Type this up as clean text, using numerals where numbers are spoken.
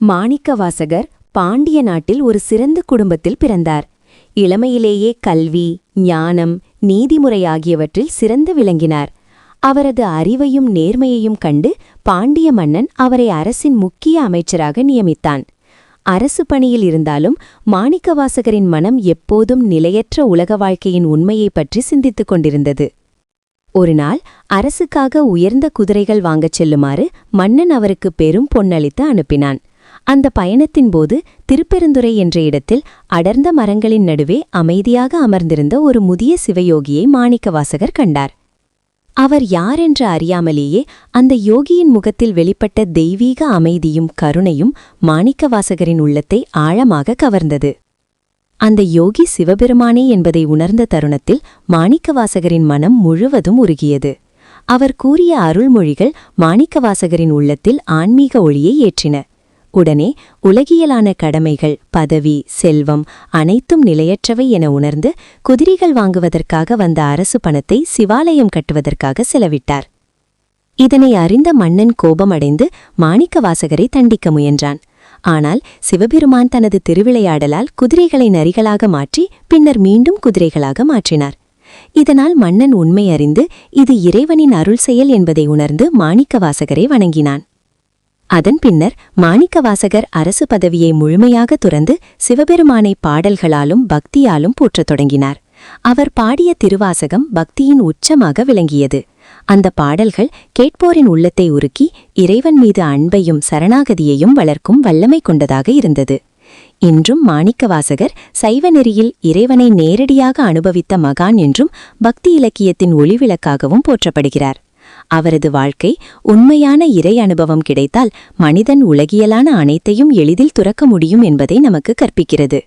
மாணிக்கவாசகர் பாண்டிய நாட்டில் ஒரு சிறந்த குடும்பத்தில் பிறந்தார். இளமையிலேயே கல்வி, ஞானம், நீதிமுறை ஆகியவற்றில் சிறந்து விளங்கினார். அவரது அறிவையும் நேர்மையையும் கண்டு பாண்டிய மன்னன் அவரை அரசின் முக்கிய அமைச்சராக நியமித்தான். அரசு பணியில் இருந்தாலும் மாணிக்கவாசகரின் மனம் எப்போதும் நிலையற்ற உலக வாழ்க்கையின் உண்மையைப் பற்றி சிந்தித்துக் கொண்டிருந்தது. ஒருநாள் அரசுக்காக உயர்ந்த குதிரைகள் வாங்கச் செல்லுமாறு மன்னன் அவருக்கு பெரும் பொன்னளித்து அனுப்பினான். அந்த பயணத்தின்போது திருப்பெருந்துறை என்ற இடத்தில் அடர்ந்த மரங்களின் நடுவே அமைதியாக அமர்ந்திருந்த ஒரு முதிய சிவயோகியை மாணிக்கவாசகர் கண்டார். அவர் யாரென்று அறியாமலேயே அந்த யோகியின் முகத்தில் வெளிப்பட்ட தெய்வீக அமைதியும் கருணையும் மாணிக்கவாசகரின் உள்ளத்தை ஆழமாக கவர்ந்தது. அந்த யோகி சிவபெருமானே என்பதை உணர்ந்த தருணத்தில் மாணிக்கவாசகரின் மனம் முழுவதும் உருகியது. அவர் கூறிய அருள்மொழிகள் மாணிக்கவாசகரின் உள்ளத்தில் ஆன்மீக ஒளியை ஏற்றின. உடனே உலகியலான கடமைகள், பதவி, செல்வம் அனைத்தும் நிலையற்றவை என உணர்ந்து குதிரைகள் வாங்குவதற்காக வந்த அரசு பணத்தை சிவாலயம் கட்டுவதற்காக செலவிட்டார். இதனை அறிந்த மன்னன் கோபமடைந்து மாணிக்கவாசகரை தண்டிக்க முயன்றான். ஆனால் சிவபெருமான் தனது திருவிளையாடலால் குதிரைகளை நரிகளாக மாற்றி பின்னர் மீண்டும் குதிரைகளாக மாற்றினார். இதனால் மன்னன் உண்மை அறிந்து இது இறைவனின் அருள் செயல் என்பதை உணர்ந்து மாணிக்கவாசகரை வணங்கினான். அதன் பின்னர் மாணிக்கவாசகர் அரசு பதவியை முழுமையாக துறந்து சிவபெருமானை பாடல்களாலும் பக்தியாலும் போற்றத் தொடங்கினார். அவர் பாடிய திருவாசகம் பக்தியின் உச்சமாக விளங்கியது. அந்த பாடல்கள் கேட்போரின் உள்ளத்தை உருக்கி இறைவன் மீது அன்பையும் சரணாகதியையும் வளர்க்கும் வல்லமை கொண்டதாக இருந்தது. இன்றும் மாணிக்கவாசகர் சைவ நெறியில் இறைவனை நேரடியாக அனுபவித்த மகான் என்றும் பக்தி இலக்கியத்தின் ஒளிவிளக்காகவும் போற்றப்படுகிறார். அவரது வாழ்க்கை உண்மையான இறை அனுபவம் கிடைத்தால் மனிதன் உலகியலான அனைத்தையும் எளிதில் துறக்க முடியும் என்பதை நமக்கு கற்பிக்கிறது.